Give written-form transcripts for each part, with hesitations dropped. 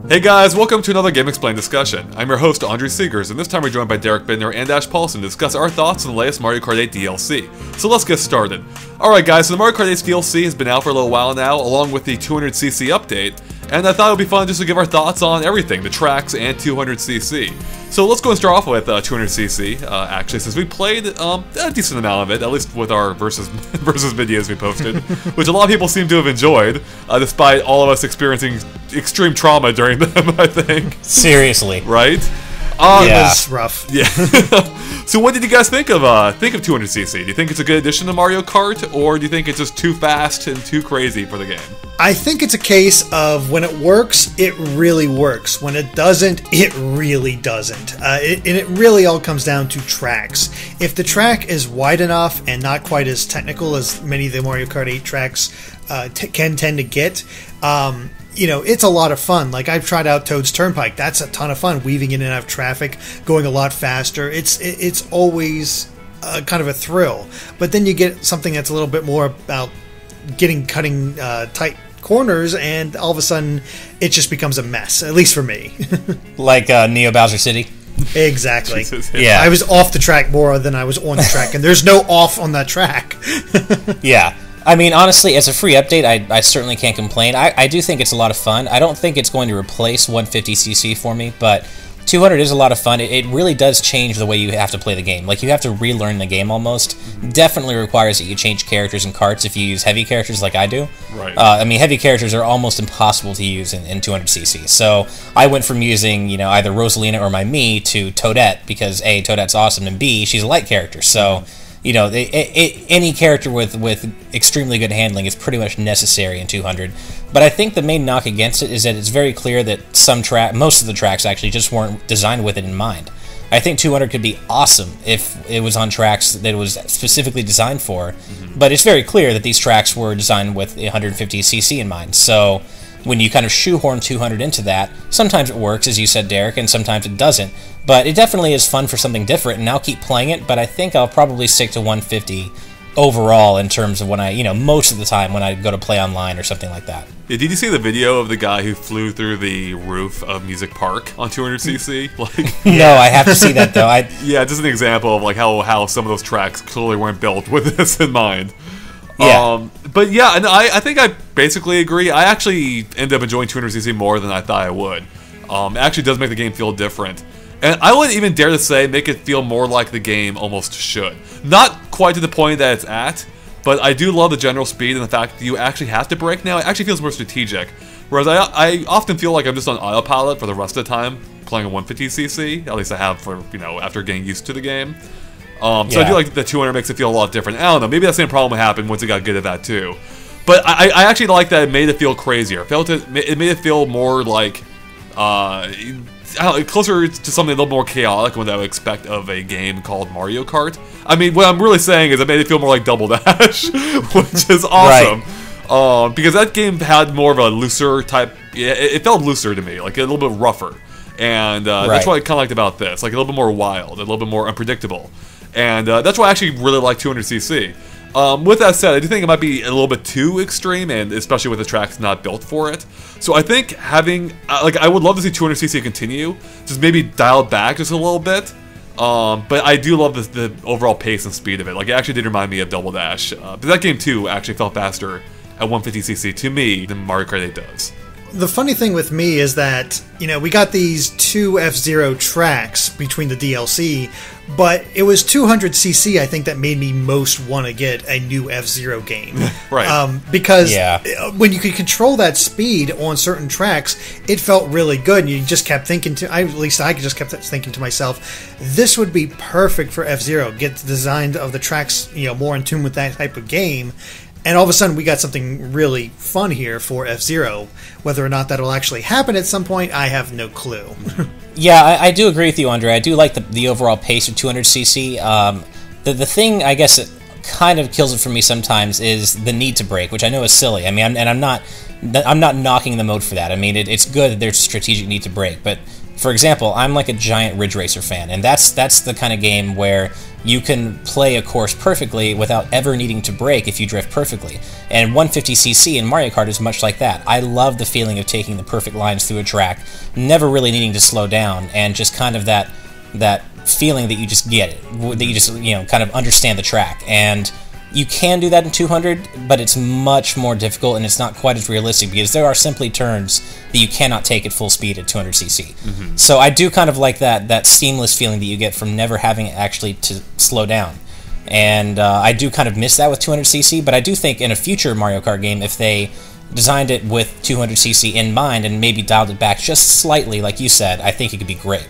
Hey guys, welcome to another GameXplain discussion. I'm your host, Andre Seegers, and this time we're joined by Derek Bittner and Ash Paulson to discuss our thoughts on the latest Mario Kart 8 DLC. So let's get started. Alright guys, so the Mario Kart 8 DLC has been out for a little while now, along with the 200cc update, and I thought it would be fun just to give our thoughts on everything, the tracks and 200cc. So let's go and start off with 200cc, actually, since we played a decent amount of it, at least with our versus videos we posted, which a lot of people seem to have enjoyed, despite all of us experiencing extreme trauma during them, I think. Seriously. Right? Yeah. It was rough. Yeah. So what did you guys think of 200cc? Do you think it's a good addition to Mario Kart, or do you think it's just too fast and too crazy for the game? I think it's a case of when it works, it really works. When it doesn't, it really doesn't. And it really all comes down to tracks. If the track is wide enough and not quite as technical as many of the Mario Kart 8 tracks can tend to get, it's a lot of fun. Like, I've tried out Toad's Turnpike. That's a ton of fun, weaving in and out of traffic, going a lot faster. It's always kind of a thrill. But then you get something that's a little bit more about cutting tight corners, and all of a sudden it just becomes a mess, at least for me. Like Neo Bowser City? Exactly. Jesus, yeah. I was off the track more than I was on the track, and there's no off on that track. Yeah. I mean, honestly, as a free update, I certainly can't complain. I do think it's a lot of fun. I don't think it's going to replace 150cc for me, but 200 is a lot of fun. It really does change the way you have to play the game. Like, you have to relearn the game almost. Definitely requires that you change characters and carts if you use heavy characters like I do. Right. I mean, heavy characters are almost impossible to use in 200cc. So I went from using, either Rosalina or my Mii to Toadette because A, Toadette's awesome, and B, she's a light character. So, any character with extremely good handling is pretty much necessary in 200. But I think the main knock against it is that it's very clear that most of the tracks actually just weren't designed with it in mind. I think 200 could be awesome if it was on tracks that it was specifically designed for, but it's very clear that these tracks were designed with 150cc in mind. So when you kind of shoehorn 200 into that, sometimes it works, as you said, Derek, and sometimes it doesn't. But it definitely is fun for something different, and I'll keep playing it, but I think I'll probably stick to 150 overall in terms of when most of the time when I go to play online or something like that. Yeah, did you see the video of the guy who flew through the roof of Music Park on 200cc? No, I have to see that though. Yeah, just an example of how some of those tracks clearly weren't built with this in mind. Yeah. But yeah, and I think I basically agree. I actually ended up enjoying 200cc more than I thought I would. It actually does make the game feel different. And I wouldn't even dare to say make it feel more like the game almost should. Not quite to the point that it's at, but I do love the general speed and the fact that you actually have to brake now. It actually feels more strategic. Whereas I often feel like I'm just on autopilot for the rest of the time playing a 150cc. At least I have for, after getting used to the game. So I do like the 200 makes it feel a lot different. I don't know, maybe that same problem happened once it got good at that too. But I actually like that it made it feel crazier. It made it feel more like, closer to something a little more chaotic than what I would expect of a game called Mario Kart. I mean, what I'm really saying is it made it feel more like Double Dash, which is awesome. Right. Because that game had more of a looser type, it felt looser to me, like a little bit rougher. And that's what I kind of liked about this, like a little bit more wild, a little bit more unpredictable. And that's why I actually really like 200cc. With that said, I do think it might be a little bit too extreme, and especially with the tracks not built for it. So I think having, I would love to see 200cc continue, just maybe dial it back just a little bit. But I do love the overall pace and speed of it. Like, it actually did remind me of Double Dash. But that game too actually felt faster at 150cc to me than Mario Kart 8 does. The funny thing with me is that, we got these two F-Zero tracks between the DLC, but it was 200cc, I think, that made me most want to get a new F-Zero game. Right. Because when you could control that speed on certain tracks, it felt really good, and you just kept thinking at least I just kept thinking to myself, this would be perfect for F-Zero. Get the design of the tracks, more in tune with that type of game. And all of a sudden, we got something really fun here for F-Zero. Whether or not that will actually happen at some point, I have no clue. Yeah, I do agree with you, Andre. I do like the overall pace of 200cc. The thing, I guess, that kind of kills it for me sometimes is the need to brake, which I know is silly. I mean, I'm not knocking the mode for that. I mean, it's good that there's a strategic need to brake, but For example, I'm like a giant Ridge Racer fan, and that's the kind of game where you can play a course perfectly without ever needing to brake if you drift perfectly. And 150cc in Mario Kart is much like that. I love the feeling of taking the perfect lines through a track, never really needing to slow down, and just kind of that feeling that you just get it, that you just kind of understand the track. And you can do that in 200, but it's much more difficult and it's not quite as realistic because there are simply turns that you cannot take at full speed at 200cc. So I do kind of like that seamless feeling that you get from never having actually to slow down. And I do kind of miss that with 200cc, but I do think in a future Mario Kart game, if they designed it with 200cc in mind and maybe dialed it back just slightly, like you said, I think it could be great.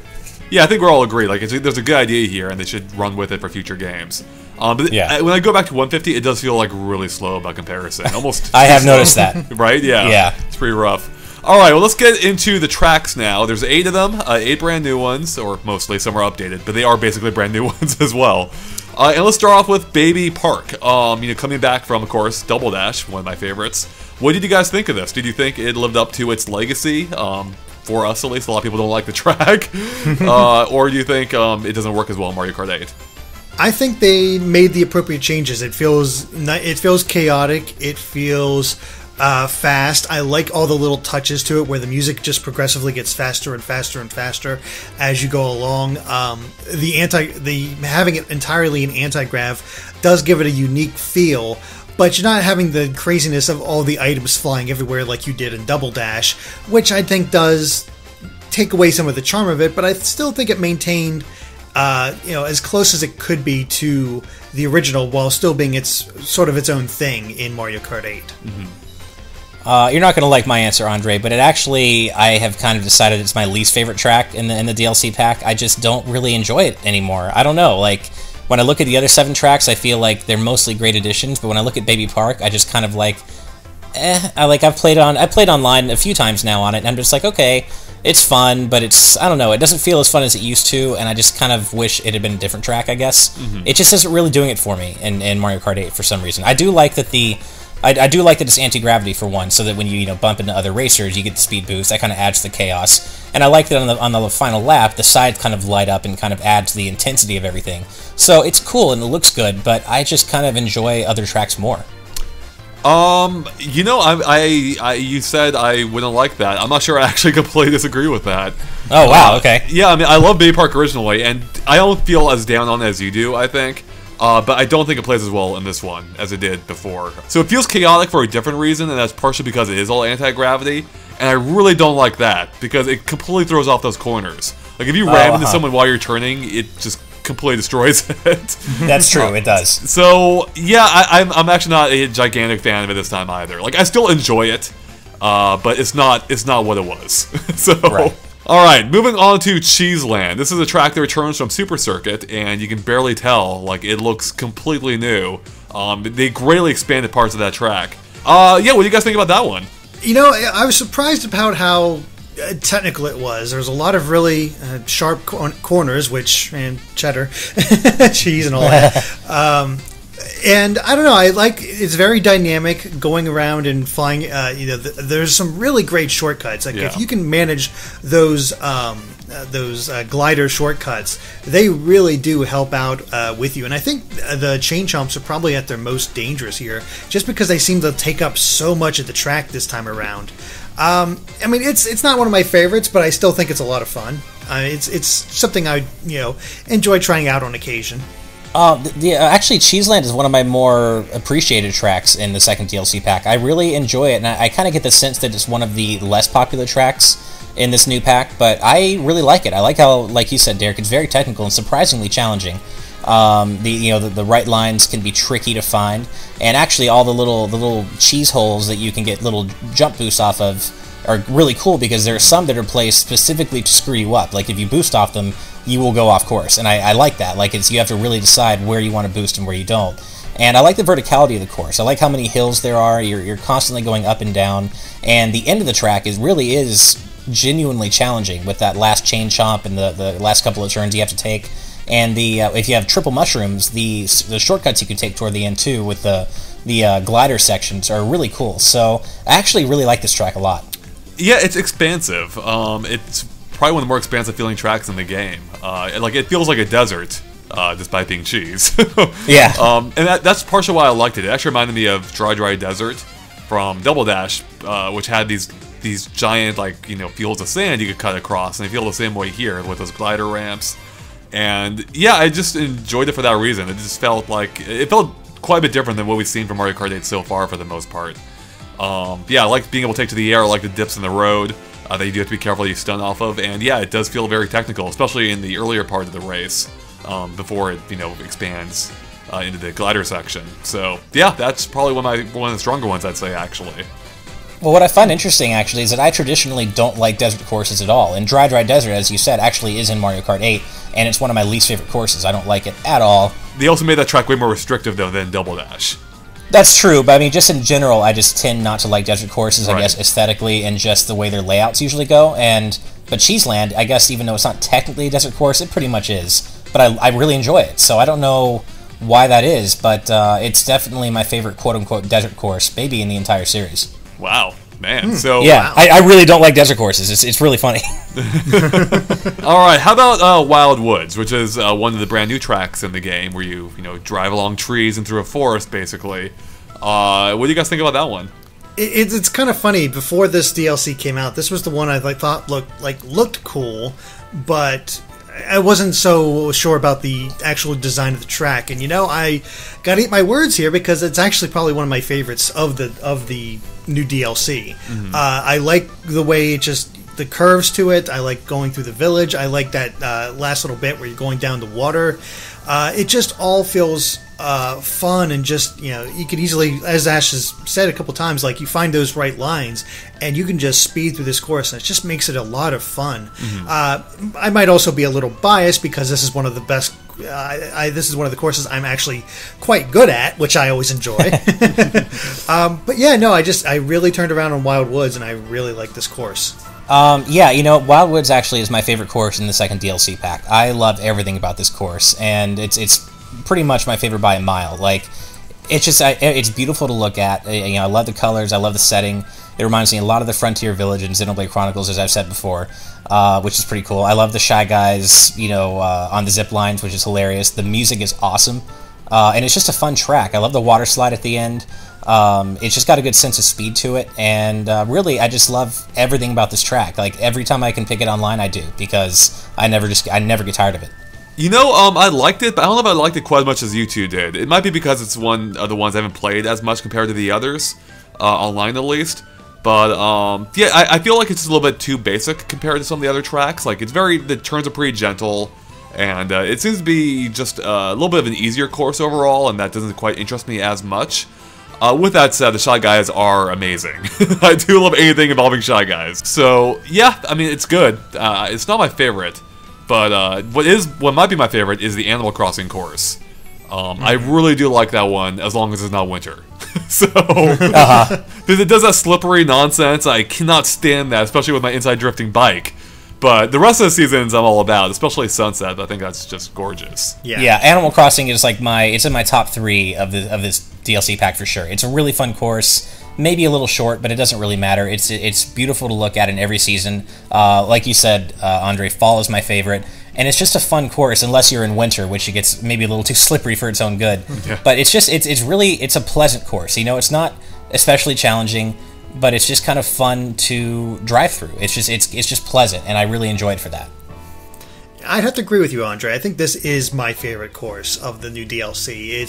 Yeah, I think we're all agreed. Like, there's a good idea here, and they should run with it for future games. But when I go back to 150, it does feel like really slow by comparison. Almost. I have noticed that. Right? Yeah. Yeah. It's pretty rough. All right, well, let's get into the tracks now. There's 8 of them, 8 brand new ones, or mostly some are updated, but they are basically brand new ones as well. And let's start off with Baby Park. Coming back from, of course, Double Dash, one of my favorites. What did you guys think of this? Did you think it lived up to its legacy? For us, at least, a lot of people don't like the track. Or do you think it doesn't work as well in Mario Kart 8? I think they made the appropriate changes. It feels chaotic. It feels fast. I like all the little touches to it where the music just progressively gets faster and faster and faster as you go along. Having it entirely in anti-grav does give it a unique feel, but you're not having the craziness of all the items flying everywhere like you did in Double Dash, which I think does take away some of the charm of it, but I still think it maintained as close as it could be to the original while still being its own thing in Mario Kart 8. You're not going to like my answer, Andre, but I have kind of decided it's my least favorite track in the DLC pack. I just don't really enjoy it anymore. I don't know, like, when I look at the other 7 tracks, I feel like they're mostly great additions, but when I look at Baby Park, I just kind of like, I played online a few times now on it, and I'm just like, okay, it's fun, but I don't know, it doesn't feel as fun as it used to, and I just kind of wish it had been a different track, I guess. It just isn't really doing it for me in Mario Kart 8 for some reason. I do like that I do like that it's anti-gravity for one, so that when you bump into other racers, you get the speed boost. That kind of adds to the chaos. And I like that on the final lap, the sides kind of light up and kind of add to the intensity of everything. So it's cool and it looks good, but I just kind of enjoy other tracks more. You said I wouldn't like that. I'm not sure I actually completely disagree with that. Oh, wow, okay. Yeah, I mean, I love Baby Park originally, and I don't feel as down on it as you do, I think. But I don't think it plays as well in this one as it did before. So it feels chaotic for a different reason, and that's partially because it is all anti-gravity. And I really don't like that, because it completely throws off those corners. Like, if you ram into someone while you're turning, it just completely destroys it. That's true, it does. So, yeah, I'm actually not a gigantic fan of it this time either. Like, I still enjoy it, but it's not what it was. So... Right. Alright, moving on to Cheeseland. This is a track that returns from Super Circuit, and you can barely tell, like, it looks completely new. They greatly expanded parts of that track. What do you guys think about that one? I was surprised about how technical it was. There was a lot of really sharp corners, and cheddar, cheese and all that. And I don't know, it's very dynamic going around and flying. There's some really great shortcuts. Like, if you can manage those glider shortcuts, they really do help out with you. And I think the chain chomps are probably at their most dangerous here, just because they seem to take up so much of the track this time around. I mean, it's not one of my favorites, but I still think it's a lot of fun. It's something I enjoy trying out on occasion. Actually, Cheeseland is one of my more appreciated tracks in the second DLC pack. I really enjoy it, and I kind of get the sense that it's one of the less popular tracks in this new pack, but I really like it. I like how, like you said, Derek, it's very technical and surprisingly challenging. The right lines can be tricky to find, and actually all the little cheese holes that you can get little jump boosts off of are really cool, because there are some that are placed specifically to screw you up. Like, if you boost off them, you will go off course, and I like that. Like, you have to really decide where you want to boost and where you don't. And I like the verticality of the course. I like how many hills there are. You're constantly going up and down, and the end of the track really is genuinely challenging with that last chain chomp and the last couple of turns you have to take. And if you have triple mushrooms, the shortcuts you can take toward the end too with the glider sections are really cool. So I actually really like this track a lot. Yeah, it's expansive. It's probably one of the more expansive feeling tracks in the game. Like it feels like a desert, despite being cheese. Yeah. And that's partially why I liked it. It actually reminded me of Dry Desert from Double Dash, which had these giant fields of sand you could cut across, and they feel the same way here with those glider ramps. And yeah, I just enjoyed it for that reason. It just felt quite a bit different than what we've seen from Mario Kart 8 so far for the most part. Yeah, I like being able to take to the air, I like the dips in the road that you do have to be careful you stun off of, and yeah, it does feel very technical, especially in the earlier part of the race, before it expands into the glider section. So yeah, that's probably one of the stronger ones, I'd say, actually. Well, what I find interesting, actually, is that I traditionally don't like desert courses at all. And Dry Desert, as you said, actually is in Mario Kart 8, and it's one of my least favorite courses. I don't like it at all. They also made that track way more restrictive, though, than Double Dash. That's true, but I mean, just in general, I just tend not to like desert courses, I guess, aesthetically, and just the way their layouts usually go. But Cheeseland, I guess, even though it's not technically a desert course, it pretty much is. But I really enjoy it, so I don't know why that is, but it's definitely my favorite quote-unquote desert course, maybe in the entire series. Wow, man. So yeah, wow. I really don't like desert courses. It's really funny. All right, how about Wild Woods, which is one of the brand new tracks in the game, where you drive along trees and through a forest, basically. What do you guys think about that one? It's kind of funny. Before this DLC came out, this was the one I thought looked cool, but I wasn't so sure about the actual design of the track. And I gotta eat my words here, because it's actually probably one of my favorites of the new DLC. Mm-hmm. I like the way the curves to it. I like going through the village. I like that last little bit where you're going down the water. It just all feels fun, and just you could easily, as Ash has said a couple times, you find those right lines and you can just speed through this course, and it just makes it a lot of fun. Mm-hmm. I might also be a little biased, because this is one of the best. This is one of the courses I'm actually quite good at, which I always enjoy. But yeah, no, I really turned around on Wild Woods, and I really like this course. Yeah, Wild Woods actually is my favorite course in the second DLC pack. I love everything about this course, and it's pretty much my favorite by a mile. It's beautiful to look at. I love the colors. I love the setting. It reminds me a lot of the Frontier Village in Xenoblade Chronicles, as I've said before, which is pretty cool. I love the Shy Guys, on the zip lines, which is hilarious. The music is awesome, and it's just a fun track. I love the water slide at the end. It's just got a good sense of speed to it, and really, I just love everything about this track. Every time I can pick it online, I do, because I never get tired of it. I liked it, but I don't know if I liked it quite as much as you two did. It might be because it's one of the ones I haven't played as much compared to the others, online at least. But yeah, I feel like it's a little bit too basic compared to some of the other tracks. The turns are pretty gentle, and it seems to be just a little bit of an easier course overall, and that doesn't quite interest me as much. With that said, the Shy Guys are amazing. I do love anything involving Shy Guys. So yeah, I mean, it's good. It's not my favorite, but what might be my favorite is the Animal Crossing course. I really do like that one, as long as it's not winter. So, because it does that slippery nonsense, I cannot stand that, especially with my inside drifting bike. But the rest of the seasons I'm all about, especially Sunset. I think that's just gorgeous. Yeah, Animal Crossing is it's in my top 3 of this DLC pack for sure. It's a really fun course, maybe a little short, but it doesn't really matter. It's beautiful to look at in every season. Like you said, Andre, fall is my favorite. And it's just a fun course, unless you're in winter, which it gets maybe a little too slippery for its own good. Yeah. But it's a pleasant course. It's not especially challenging, but it's just kind of fun to drive through. It's just pleasant, and I really enjoy it for that. I'd have to agree with you, Andre. I think this is my favorite course of the new DLC.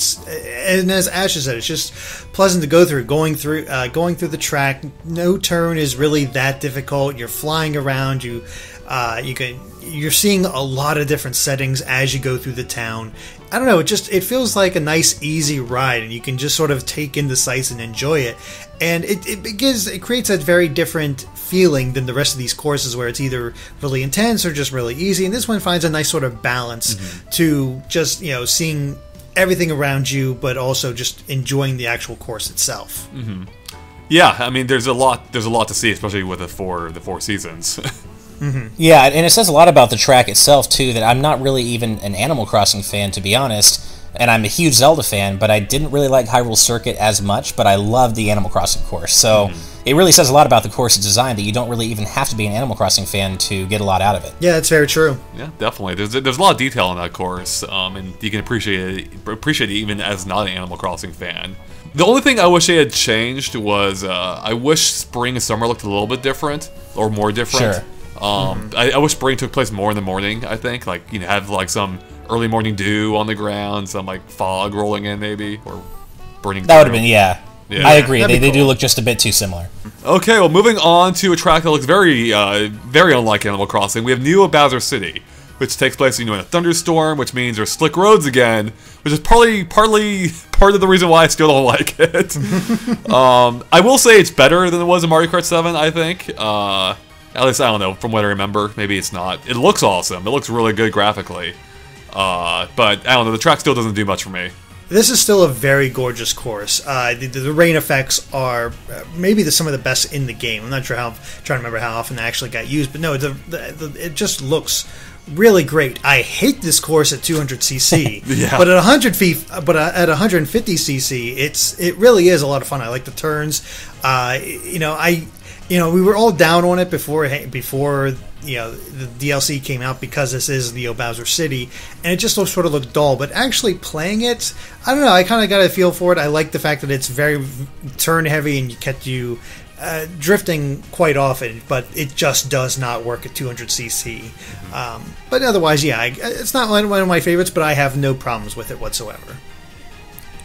And as Ash said, it's just pleasant to go through. Going through the track, no turn is really that difficult. You're flying around. You're seeing a lot of different settings as you go through the town. I don't know, it feels like a nice, easy ride, and you can just sort of take in the sights and enjoy it. And it creates a very different feeling than the rest of these courses, where it's either really intense or just really easy. And this one finds a nice sort of balance to just seeing everything around you, but also just enjoying the actual course itself. Mm-hmm. Yeah, I mean, there's a lot to see, especially with the four seasons. Mm-hmm. Yeah, and it says a lot about the track itself, too, that I'm not really even an Animal Crossing fan, to be honest, and I'm a huge Zelda fan, but I didn't really like Hyrule Circuit as much, but I love the Animal Crossing course. So it really says a lot about the course's design that you don't really even have to be an Animal Crossing fan to get a lot out of it. Yeah, that's very true. Yeah, definitely. There's a lot of detail in that course, and you can appreciate it even as not an Animal Crossing fan. The only thing I wish they had changed was I wish spring and summer looked a little bit different, or more different. Sure. I wish spring took place more in the morning, I think. Like, have like some early morning dew on the ground, some like fog rolling in maybe, or burning. That would have been, yeah. I agree. They cool. do look just a bit too similar. Okay, well, moving on to a track that looks very, very unlike Animal Crossing. We have New Bowser City, which takes place, in a thunderstorm, which means there's slick roads again, which is partly part of the reason why I still don't like it. I will say it's better than it was in Mario Kart 7, I think. At least, I don't know, from what I remember. Maybe it's not. It looks awesome. It looks really good graphically. But, I don't know, the track still doesn't do much for me. This is still a very gorgeous course. The rain effects are maybe some of the best in the game. I'm not sure trying to remember how often they actually got used, but no, it just looks really great. I hate this course at 200cc, Yeah. but at 150cc, it really is a lot of fun. I like the turns. We were all down on it before the DLC came out because this is Neo Bowser City, and it just sort of looked dull. But actually playing it, I don't know, I kind of got a feel for it. I like the fact that it's very turn heavy and you kept you drifting quite often, but it just does not work at 200cc. But otherwise, yeah, it's not one of my favorites, but I have no problems with it whatsoever.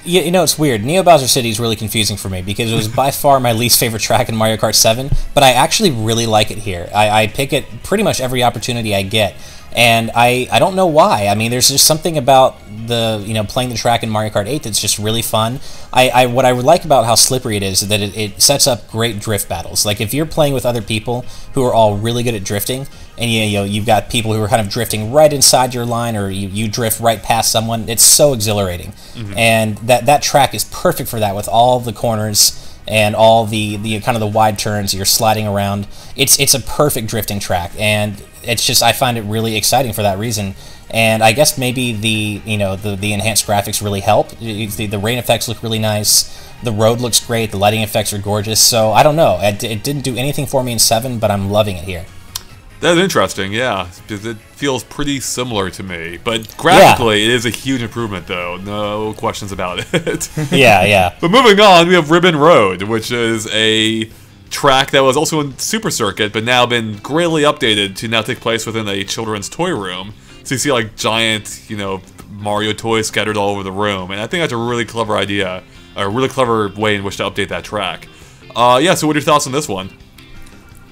Yeah, it's weird. Neo Bowser City is really confusing for me because it was by far my least favorite track in Mario Kart 7, but I actually really like it here. I pick it pretty much every opportunity I get, and I don't know why. I mean, there's just something about playing the track in Mario Kart 8 that's just really fun. What I would like about how slippery it is that it sets up great drift battles. Like, if you're playing with other people who are all really good at drifting, and you've got people who are kind of drifting right inside your line, or you drift right past someone, it's so exhilarating. And that track is perfect for that, with all the corners and all the kind of the wide turns. You're sliding around. It's a perfect drifting track, and it's just, I find it really exciting for that reason. And I guess maybe the enhanced graphics really help. The rain effects look really nice. The road looks great. The lighting effects are gorgeous. So I don't know. It didn't do anything for me in 7, but I'm loving it here. That's interesting, yeah, because it feels pretty similar to me. But graphically, It is a huge improvement, though. No questions about it. Yeah. But moving on, we have Ribbon Road, which is a track that was also in Super Circuit, but now been greatly updated to now take place within a children's toy room. So you see, like, giant, Mario toys scattered all over the room. And I think that's a really clever idea, a really clever way in which to update that track. So what are your thoughts on this one?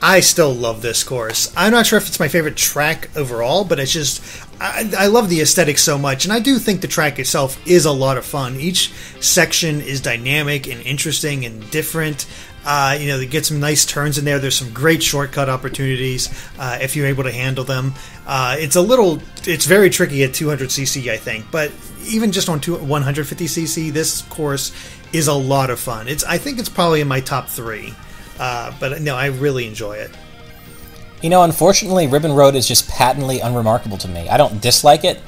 I still love this course. I'm not sure if it's my favorite track overall, but it's just, I love the aesthetic so much, and I do think the track itself is a lot of fun. Each section is dynamic and interesting and different. They get some nice turns in there. There's some great shortcut opportunities if you're able to handle them. It's very tricky at 200cc, I think, but even just on 150cc, this course is a lot of fun. I think it's probably in my top 3. But no, I really enjoy it. Unfortunately, Ribbon Road is just patently unremarkable to me. I don't dislike it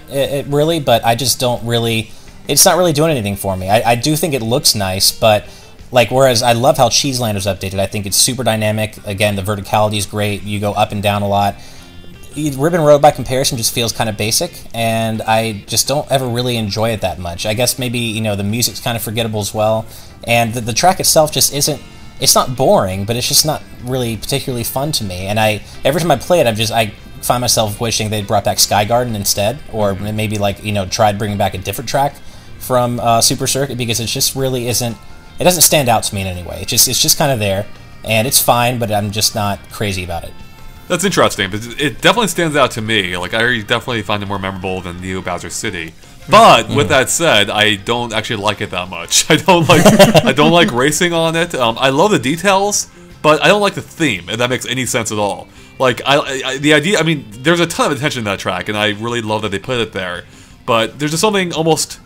really, but I just don't really... It's not really doing anything for me. I do think it looks nice, but... whereas I love how Cheeseland was updated. I think it's super dynamic. Again, the verticality is great. You go up and down a lot. Ribbon Road, by comparison, just feels kind of basic, and I just don't ever really enjoy it that much. I guess maybe, the music's kind of forgettable as well, and the track itself just isn't... It's not boring, but it's just not really particularly fun to me. And every time I play it, I find myself wishing they'd brought back Sky Garden instead, or maybe tried bringing back a different track from Super Circuit, because it just really isn't. It doesn't stand out to me in any way. It's just kind of there, and it's fine, but I'm just not crazy about it. That's interesting, but it definitely stands out to me. I definitely find it more memorable than Neo Bowser City. But with that said, I don't actually like it that much. I don't like racing on it. I love the details, but I don't like the theme, if that makes any sense at all. The idea. I mean, there's a ton of attention to that track, and I really love that they put it there. But there's just something almost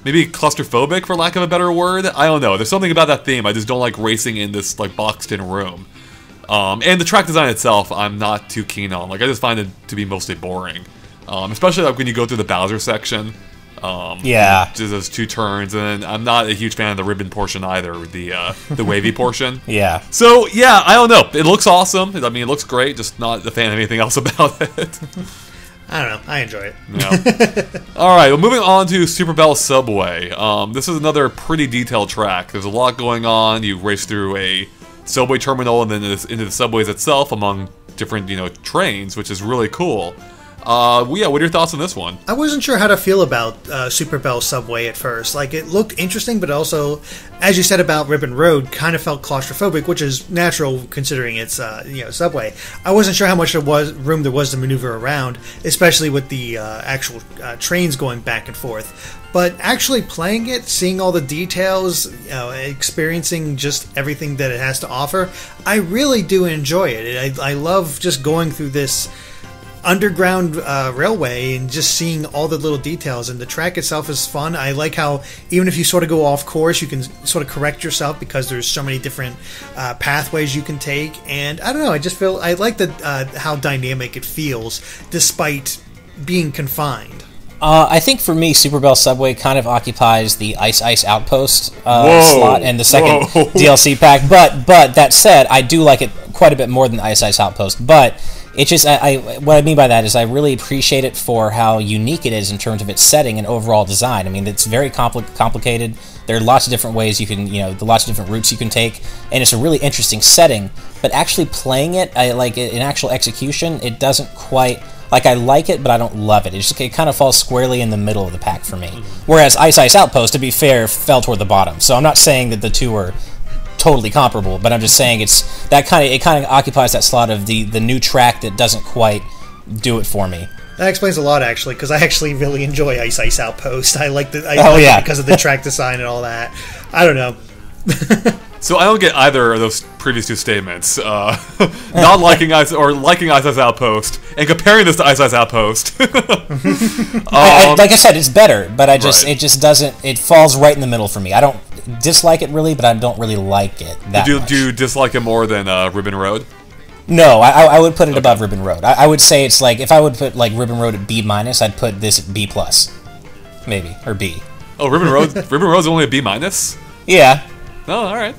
maybe claustrophobic, for lack of a better word. I don't know. There's something about that theme. I just don't like racing in this boxed-in room. And the track design itself, I'm not too keen on. I just find it to be mostly boring. Especially when you go through the Bowser section. Yeah. Just those 2 turns, and I'm not a huge fan of the ribbon portion either, the wavy portion. Yeah. So, yeah, I don't know. It looks awesome. I mean, it looks great, just not a fan of anything else about it. I don't know. I enjoy it. Yeah. All right, well, moving on to Super Bell Subway. This is another pretty detailed track. There's a lot going on. You race through a subway terminal and then into the subways itself among different, trains, which is really cool. What are your thoughts on this one? I wasn't sure how to feel about Super Bell Subway at first. Like, it looked interesting, but also, as you said about Ribbon Road, kind of felt claustrophobic, which is natural considering it's Subway. I wasn't sure how much room there was to maneuver around, especially with the actual trains going back and forth. But actually playing it, seeing all the details, experiencing just everything that it has to offer, I really do enjoy it. I love just going through this underground railway and just seeing all the little details, and the track itself is fun. I like how even if you sort of go off course, you can sort of correct yourself because there's so many different pathways you can take. And I don't know, I just feel I like how dynamic it feels despite being confined. I think for me, Super Bell Subway kind of occupies the Ice Outpost slot and the second DLC pack. But that said, I do like it quite a bit more than Ice Outpost. But it's just what I mean by that is I really appreciate it for how unique it is in terms of its setting and overall design. I mean, it's very complicated. There are lots of different ways you can, lots of different routes you can take, and it's a really interesting setting. But actually playing it, in actual execution, it doesn't quite. Like, I like it, but I don't love it. It kind of falls squarely in the middle of the pack for me. Whereas Ice Outpost, to be fair, fell toward the bottom. So I'm not saying that the two are totally comparable, but I'm just saying it kind of occupies that slot of the new track that doesn't quite do it for me. That explains a lot, actually, because I actually really enjoy Ice Outpost. I like it because of the track design and all that. I don't know. So I don't get either of those previous 2 statements. Not liking Ice or liking Ice Outpost and comparing this to Ice Outpost. Like I said, it's better, but it just doesn't. It falls right in the middle for me. I don't dislike it really, but I don't really like it that much. Do you dislike it more than Ribbon Road? No, I would put it above Ribbon Road. I would say it's like if I would put like Ribbon Road at B-, I'd put this at B+, maybe, or B. Oh, Ribbon Road's only a B-? Yeah. Oh, all right.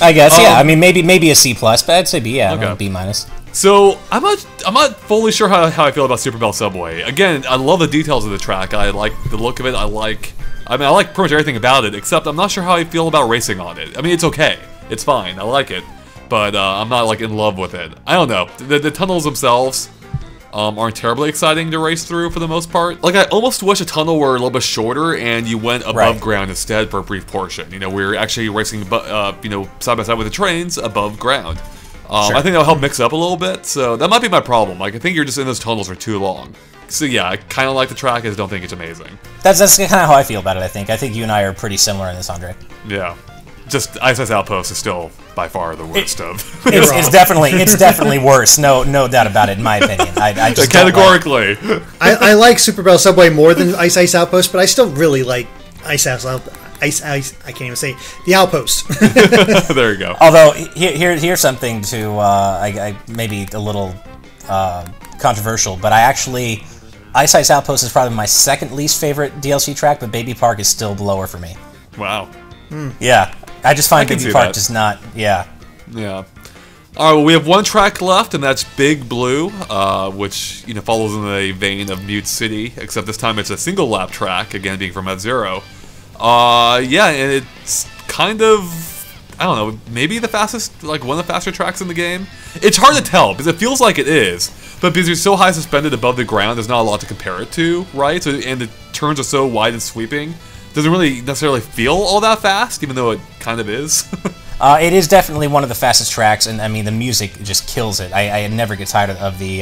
I guess, yeah. I mean, maybe a C+, but I'd say B. Yeah, okay. B-. So I'm not fully sure how I feel about Super Bell Subway. Again, I love the details of the track. I like the look of it. I like pretty much everything about it. Except I'm not sure how I feel about racing on it. I mean, it's okay. It's fine. I like it, but I'm not like in love with it. I don't know. The tunnels themselves aren't terribly exciting to race through for the most part. Like, I almost wish a tunnel were a little bit shorter and you went above ground instead for a brief portion. We're actually racing, side by side with the trains above ground. Sure. I think that'll help mix up a little bit, so that might be my problem. Like, I think you're just in those tunnels for too long. So yeah, I kind of like the track, I just don't think it's amazing. That's kind of how I feel about it, I think. I think you and I are pretty similar in this, Andre. Yeah. Just Ice Outpost is still by far the worst of. It's definitely worse. No doubt about it. In my opinion, I just categorically. I like Super Bell Subway more than Ice Outpost, but I still really like Ice. I can't even say the Outpost. There you go. Although here's something to I maybe a little controversial, but I actually Ice Outpost is probably my second least favorite DLC track, but Baby Park is still below her for me. Wow. Yeah. I just find Baby Park just not, yeah. Yeah. All right, well, we have one track left, and that's Big Blue, which follows in the vein of Mute City, except this time it's a single lap track, again being from F-Zero. Yeah, and it's kind of, I don't know, maybe the fastest, like one of the faster tracks in the game. It's hard to tell because it feels like it is, but because you're so high suspended above the ground, there's not a lot to compare it to, right? So, and the turns are so wide and sweeping. Doesn't really necessarily feel all that fast, even though it kind of is. It is definitely one of the fastest tracks, and I mean the music just kills it. I never get tired of the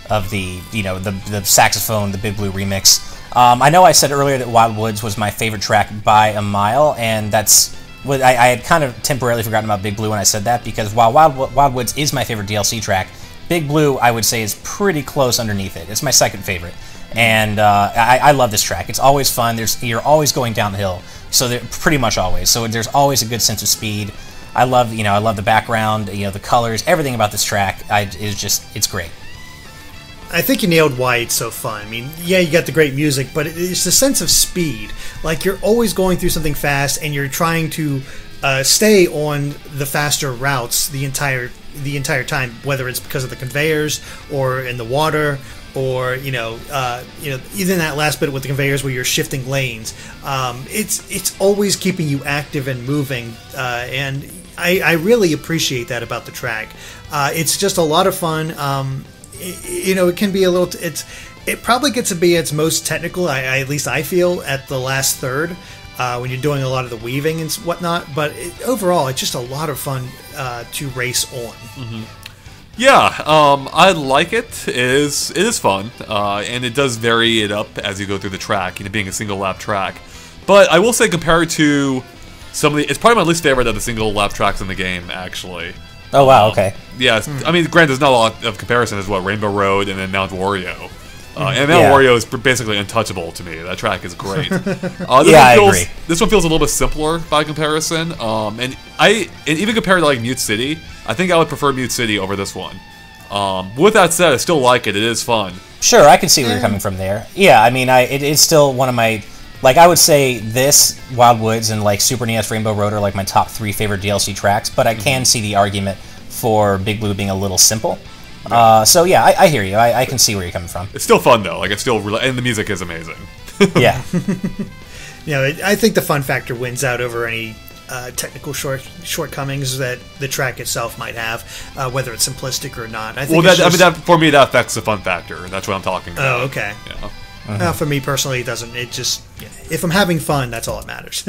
the saxophone, the Big Blue remix. I know I said earlier that Wild Woods was my favorite track by a mile, and that's what I had kind of temporarily forgotten about Big Blue when I said that, because while Wild Woods is my favorite DLC track, Big Blue I would say is pretty close underneath it. It's my second favorite. And I love this track. It's always fun. You're always going downhill, so pretty much always. So there's always a good sense of speed. I love the background, the colors, everything about this track. It's great. I think you nailed why it's so fun. I mean, yeah, you got the great music, but it's the sense of speed. Like, you're always going through something fast, and you're trying to stay on the faster routes the entire time, whether it's because of the conveyors or in the water, or even that last bit with the conveyors where you're shifting lanes. It's always keeping you active and moving, and I really appreciate that about the track. It's just a lot of fun. It can be a little. It probably gets to be its most technical. At least I feel at the last third. When you're doing a lot of the weaving and whatnot, but overall, it's just a lot of fun to race on. Mm-hmm. Yeah, I like it. It is fun, and it does vary it up as you go through the track, being a single lap track. But I will say, compared to some of the, it's probably my least favorite of the single lap tracks in the game, actually. Oh wow, okay. Yeah, I mean, granted, there's not a lot of comparison. There's Rainbow Road and then Mount Wario. And Mount Wario is basically untouchable to me. That track is great. I agree. This one feels a little bit simpler by comparison. And even compared to like Mute City, I think I would prefer Mute City over this one. With that said, I still like it. It is fun. Sure, I can see where you're coming from there. Yeah, I mean, it's still one of my, like, I would say this, Wild Woods, and like Super NES Rainbow Road are like my top 3 favorite DLC tracks. But I can see the argument for Big Blue being a little simple. So yeah, I hear you. I can see where you're coming from. It's still fun though. Like, it's still really, and the music is amazing. Yeah. I think the fun factor wins out over any technical shortcomings that the track itself might have, whether it's simplistic or not. I think for me, that affects the fun factor. That's what I'm talking about. Oh, okay. Yeah. For me personally, it doesn't. It just, if I'm having fun, that's all that matters.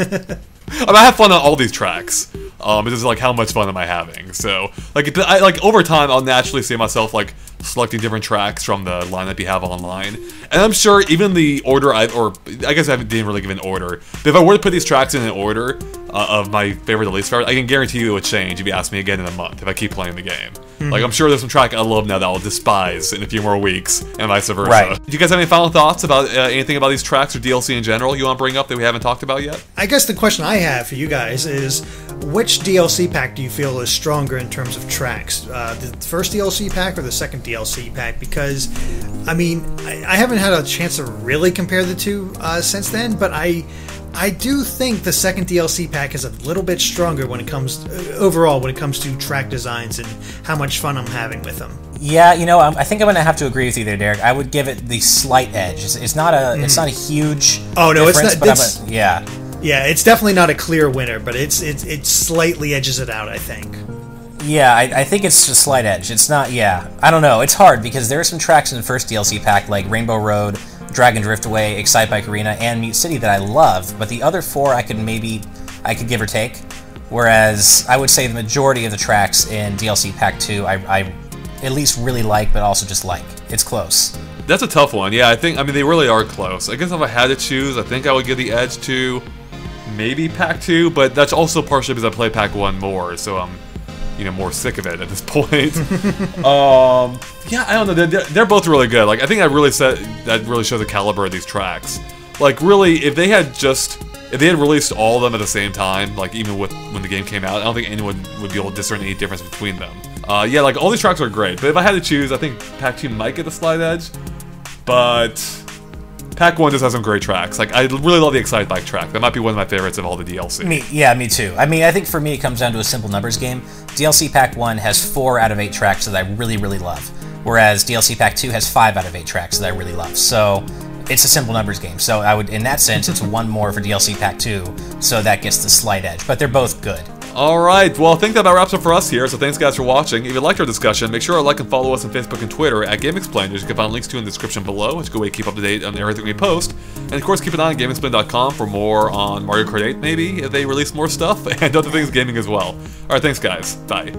I have fun on all these tracks. It's just like, how much fun am I having? So, over time, I'll naturally see myself like selecting different tracks from the lineup you have online. And I'm sure even the order I guess I didn't really give an order. But if I were to put these tracks in an order of my favorite to least favorite, I can guarantee you it would change if you ask me again in a month if I keep playing the game. Like, I'm sure there's some track I love now that I'll despise in a few more weeks, and vice versa. Right. Do you guys have any final thoughts about anything about these tracks or DLC in general you want to bring up that we haven't talked about yet? I guess the question I have for you guys is, which DLC pack do you feel is stronger in terms of tracks? The first DLC pack or the second DLC pack? Because, I mean, I haven't had a chance to really compare the two since then, but I do think the second DLC pack is a little bit stronger when it comes overall when it comes to track designs and how much fun I'm having with them. Yeah, I think I'm gonna have to agree with you there, Derek. I would give it the slight edge. It's not a huge. Oh no, difference, it's not. Yeah, it's definitely not a clear winner, but it slightly edges it out, I think. Yeah, I think it's a slight edge. It's not. Yeah, I don't know. It's hard because there are some tracks in the first DLC pack like Rainbow Road, Dragon Driftway, Excite Bike Arena, and Mute City that I love, but the other 4 I could give or take. Whereas I would say the majority of the tracks in DLC Pack 2 I at least really like, but also just like. It's close. That's a tough one. Yeah, I mean, they really are close. I guess if I had to choose, I think I would give the edge to maybe Pack 2, but that's also partially because I play Pack 1 more, so I'm more sick of it at this point. Yeah, I don't know. They're both really good. Like, I think that really shows the caliber of these tracks. Like, really, if they had released all of them at the same time, like even when the game came out, I don't think anyone would be able to discern any difference between them. Yeah, like, all these tracks are great, but if I had to choose, I think Pack 2 might get the slight edge, but Pack 1 just has some great tracks. Like, I really love the Excite Bike track. That might be one of my favorites of all the DLC. Me too. I mean, I think for me it comes down to a simple numbers game. DLC Pack 1 has 4 out of 8 tracks that I really, really love, whereas DLC Pack 2 has 5 out of 8 tracks that I really love. So it's a simple numbers game. So I would, in that sense, it's 1 more for DLC Pack 2, so that gets the slight edge. But they're both good. Alright, well, I think that about wraps up for us here, so thanks guys for watching. If you liked our discussion, make sure to like and follow us on Facebook and Twitter at GameXplain, which you can find links to in the description below, which is a good way to keep up to date on everything we post. And of course, keep an eye on GameXplain.com for more on Mario Kart 8, maybe, if they release more stuff, and other things gaming as well. Alright, thanks guys. Bye.